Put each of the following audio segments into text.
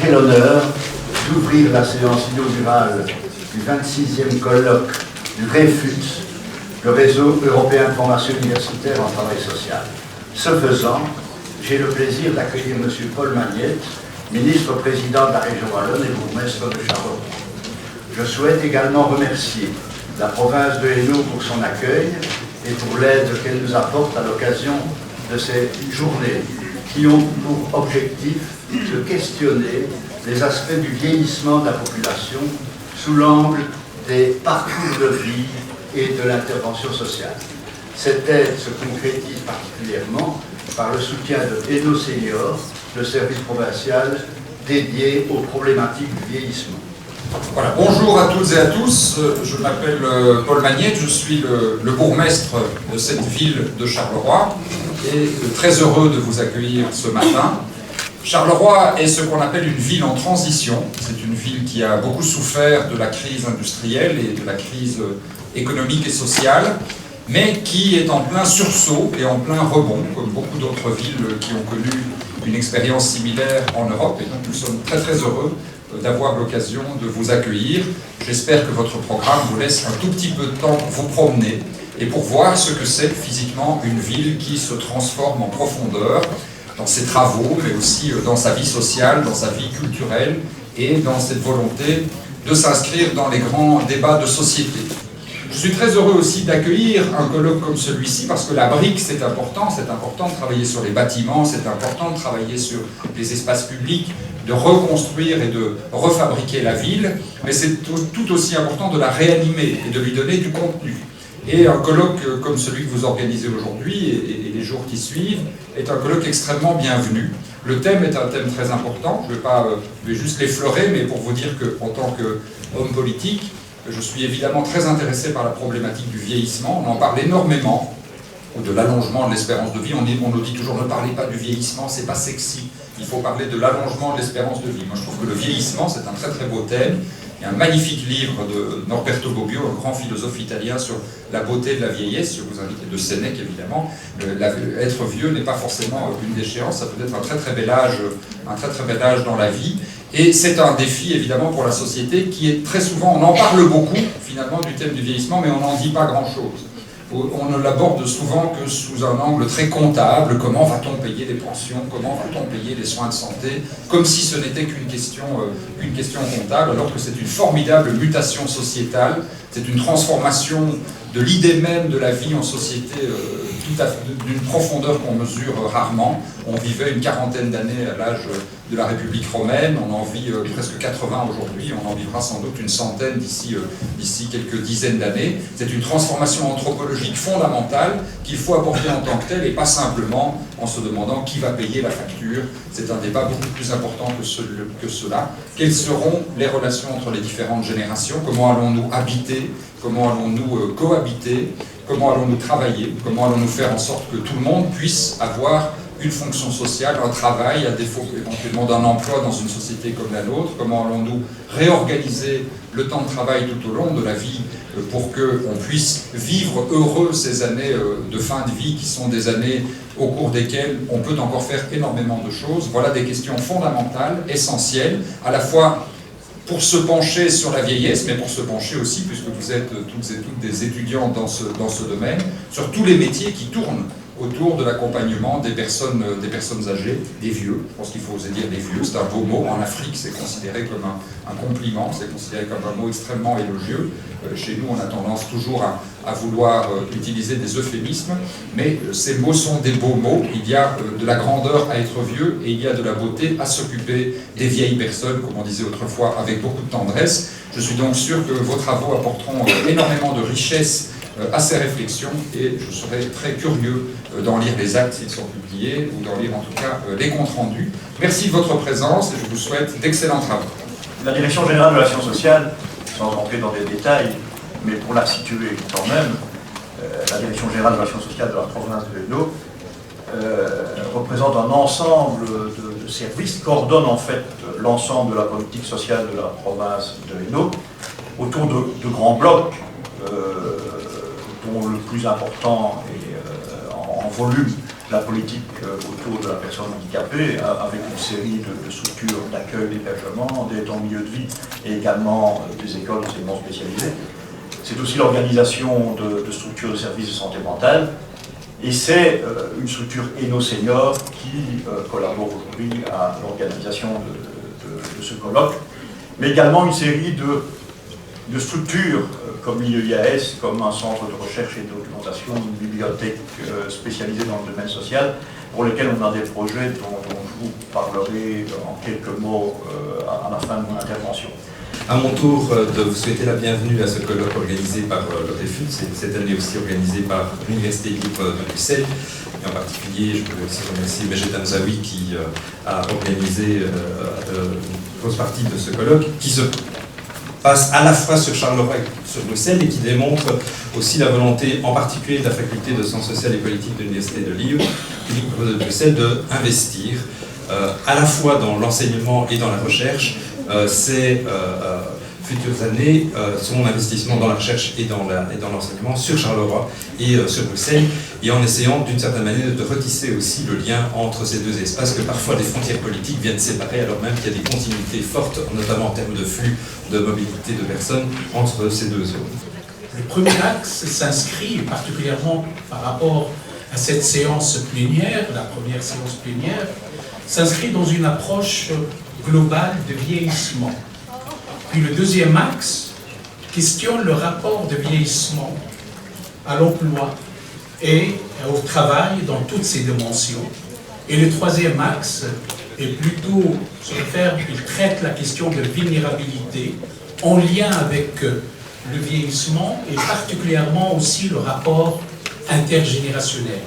fait l'honneur d'ouvrir la séance inaugurale du 26e colloque du REFUT, le Réseau européen de formation universitaire en travail social. Ce faisant, j'ai le plaisir d'accueillir M. Paul Magnette, ministre-président de la région wallonne et bourgmestre de Charleroi. Je souhaite également remercier la province de Hainaut pour son accueil et pour l'aide qu'elle nous apporte à l'occasion de ces journées qui ont pour objectif de questionner les aspects du vieillissement de la population sous l'angle des parcours de vie et de l'intervention sociale. Cette aide se concrétise particulièrement par le soutien de Hainaut Senior, le service provincial dédié aux problématiques du vieillissement. Voilà, bonjour à toutes et à tous, je m'appelle Paul Magnette, je suis le bourgmestre de cette ville de Charleroi et très heureux de vous accueillir ce matin. Charleroi est ce qu'on appelle une ville en transition, c'est une ville qui a beaucoup souffert de la crise industrielle et de la crise économique et sociale, mais qui est en plein sursaut et en plein rebond, comme beaucoup d'autres villes qui ont connu une expérience similaire en Europe, et donc nous sommes très très heureux d'avoir l'occasion de vous accueillir. J'espère que votre programme vous laisse un tout petit peu de temps pour vous promener et pour voir ce que c'est physiquement une ville qui se transforme en profondeur dans ses travaux, mais aussi dans sa vie sociale, dans sa vie culturelle et dans cette volonté de s'inscrire dans les grands débats de société. Je suis très heureux aussi d'accueillir un colloque comme celui-ci parce que la brique c'est important de travailler sur les bâtiments, c'est important de travailler sur les espaces publics, de reconstruire et de refabriquer la ville, mais c'est tout aussi important de la réanimer et de lui donner du contenu. Et un colloque comme celui que vous organisez aujourd'hui et les jours qui suivent est un colloque extrêmement bienvenu. Le thème est un thème très important, je vais juste l'effleurer, mais pour vous dire qu'en tant qu'homme politique, je suis évidemment très intéressé par la problématique du vieillissement. On en parle énormément, ou de l'allongement de l'espérance de vie. On nous dit toujours ne parlez pas du vieillissement, c'est pas sexy. Il faut parler de l'allongement de l'espérance de vie. Moi je trouve que le vieillissement c'est un très très beau thème. Il y a un magnifique livre de Norberto Bobbio, un grand philosophe italien, sur la beauté de la vieillesse. Je vous invite, de Sénèque évidemment. Être vieux n'est pas forcément une déchéance, ça peut être un très très bel âge dans la vie. Et c'est un défi évidemment pour la société qui est très souvent, on en parle beaucoup finalement du thème du vieillissement, mais on n'en dit pas grand-chose. On ne l'aborde souvent que sous un angle très comptable, comment va-t-on payer les pensions, comment va-t-on payer les soins de santé, comme si ce n'était qu'une question comptable, alors que c'est une formidable mutation sociétale, c'est une transformation de l'idée même de la vie en société d'une profondeur qu'on mesure rarement. On vivait une quarantaine d'années à l'âge de la République romaine, on en vit presque 80 aujourd'hui, on en vivra sans doute une centaine d'ici quelques dizaines d'années. C'est une transformation anthropologique fondamentale qu'il faut aborder en tant que telle et pas simplement en se demandant qui va payer la facture. C'est un débat beaucoup plus important que cela. Quelles seront les relations entre les différentes générations? Comment allons-nous habiter? Comment allons-nous cohabiter? Comment allons-nous travailler? Comment allons-nous faire en sorte que tout le monde puisse avoir une fonction sociale, un travail, à défaut éventuellement d'un emploi dans une société comme la nôtre? Comment allons-nous réorganiser le temps de travail tout au long de la vie pour qu'on puisse vivre heureux ces années de fin de vie qui sont des années au cours desquelles on peut encore faire énormément de choses? Voilà des questions fondamentales, essentielles, à la fois pour se pencher sur la vieillesse, mais pour se pencher aussi, puisque vous êtes toutes et toutes des étudiants dans ce domaine, sur tous les métiers qui tournent autour de l'accompagnement des personnes âgées, des vieux. Je pense qu'il faut oser dire des vieux, c'est un beau mot. En Afrique, c'est considéré comme un compliment, c'est considéré comme un mot extrêmement élogieux. Chez nous, on a tendance toujours à vouloir utiliser des euphémismes, mais ces mots sont des beaux mots. Il y a de la grandeur à être vieux et il y a de la beauté à s'occuper des vieilles personnes, comme on disait autrefois, avec beaucoup de tendresse. Je suis donc sûr que vos travaux apporteront énormément de richesse à ces réflexions et je serai très curieux d'en lire les actes s'ils sont publiés ou d'en lire en tout cas les comptes rendus. Merci de votre présence et je vous souhaite d'excellents travaux. La Direction Générale de l'Action Sociale, sans entrer dans des détails, mais pour la situer quand même, la Direction Générale de l'Action Sociale de la province de Hainaut représente un ensemble de services qui coordonnent en fait l'ensemble de la politique sociale de la province de Hainaut autour de grands blocs dont le plus important est en volume la politique autour de la personne handicapée, avec une série de structures d'accueil, d'hébergement, d'aide en milieu de vie et également des écoles d'enseignement spécialisées. C'est aussi l'organisation de structures de services de santé mentale. Et c'est une structure Eno Senior qui collabore aujourd'hui à l'organisation de ce colloque, mais également une série de structures comme l'IEIAS, comme un centre de recherche et de documentation, une bibliothèque spécialisée dans le domaine social, pour lesquels on a des projets dont je vous parlerai en quelques mots à la fin de mon intervention. À mon tour de vous souhaiter la bienvenue à ce colloque organisé par le REFUT, cette année aussi organisé par l'Université libre de Bruxelles. Et en particulier, je voudrais aussi remercier Majed Hamzaoui qui a organisé une grosse partie de ce colloque, qui se passe à la fois sur Charleroi et sur Bruxelles et qui démontre aussi la volonté, en particulier de la faculté de sciences sociales et politiques de l'Université de libre de Bruxelles, d'investir à la fois dans l'enseignement et dans la recherche ces futures années, son investissement dans la recherche et dans l'enseignement sur Charleroi et sur Bruxelles, et en essayant d'une certaine manière de retisser aussi le lien entre ces deux espaces, que parfois des frontières politiques viennent séparer, alors même qu'il y a des continuités fortes, notamment en termes de flux de mobilité de personnes entre ces deux zones. Le premier axe s'inscrit particulièrement par rapport à cette séance plénière, la première séance plénière, s'inscrit dans une approche globale de vieillissement. Puis le deuxième axe questionne le rapport de vieillissement à l'emploi et au travail dans toutes ses dimensions. Et le troisième axe est plutôt il traite la question de vulnérabilité en lien avec le vieillissement et particulièrement aussi le rapport intergénérationnel.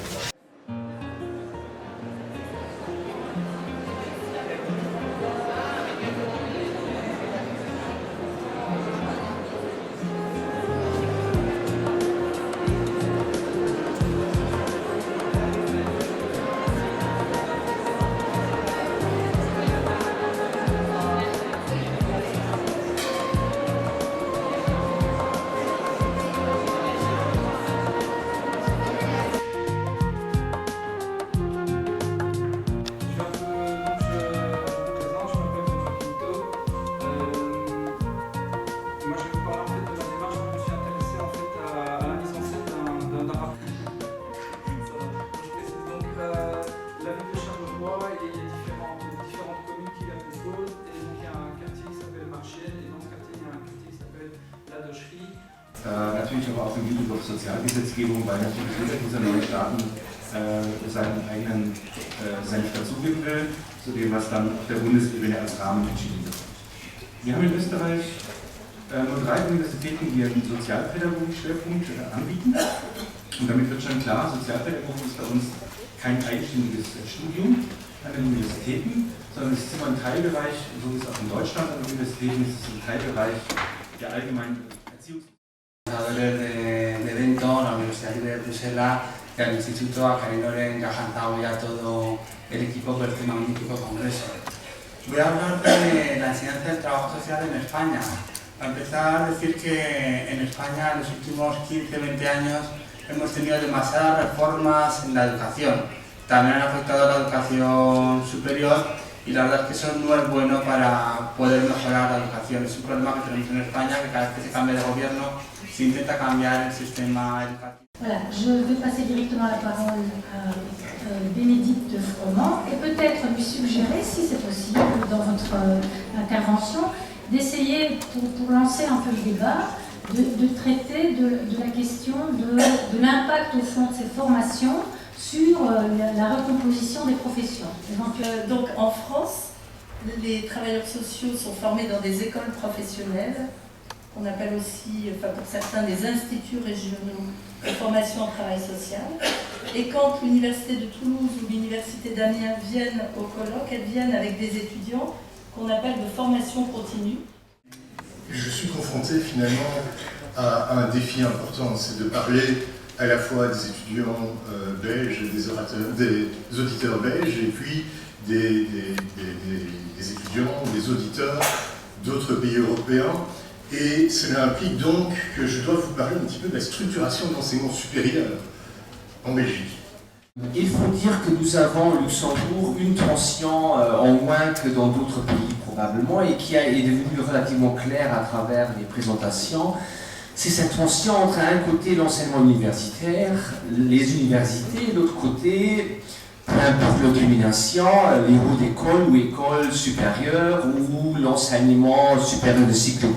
Natürlich aber auch im Hinblick auf Sozialgesetzgebung, weil natürlich jeder dieser neuen Staaten seinen eigenen Senf dazugeben will, zu dem, was dann auf der Bundesebene als Rahmen entschieden wird. Wir haben in Österreich nur 3 Universitäten, die einen Sozialpädagogik-Schwerpunkt anbieten. Und damit wird schon klar, Sozialpädagogik ist bei uns kein eigenständiges Studium an den Universitäten, sondern es ist immer ein Teilbereich, so wie es auch in Deutschland an den Universitäten ist, es ist ein Teilbereich der allgemeinen Erziehungs- de dentro, la Universidad Libre de Bruselas y al Instituto, a Karin Loren, que ha lanzado ya todo el equipo por este magnífico congreso. Voy a hablar de la enseñanza del trabajo social en España. Para empezar, decir que en España en los últimos 15-20 años hemos tenido demasiadas reformas en la educación. También han afectado a la educación superior y la verdad es que eso no es bueno para poder mejorar la educación. Es un problema que tenemos en España, que cada vez que se cambia de gobierno se intenta cambiar el sistema educativo. Voilà, je vais passer directement la parole à Bénédicte Froment et peut-être lui suggérer, si c'est possible, dans votre intervention, d'essayer, pour lancer un peu le débat, de traiter de la question de l'impact au fond de ces formations sur la recomposition des professions. Donc en France, les travailleurs sociaux sont formés dans des écoles professionnelles, qu'on appelle aussi, enfin pour certains, des instituts régionaux de formation en travail social. Et quand l'Université de Toulouse ou l'Université d'Amiens viennent au colloque, elles viennent avec des étudiants qu'on appelle de formation continue. Je suis confronté finalement à un défi important, c'est de parler à la fois des étudiants belges, des auditeurs belges, et puis des étudiants, des auditeurs d'autres pays européens. Et cela implique donc que je dois vous parler un petit peu de la structuration de l'enseignement supérieur en Belgique. Il faut dire que nous avons au Luxembourg une tension en moins que dans d'autres pays probablement et qui est devenue relativement claire à travers les présentations. C'est cette tension entre un côté l'enseignement universitaire, les universités, et de l'autre côté, peu importe l'autonomisation, les hautes écoles ou écoles supérieures ou l'enseignement supérieur de cycle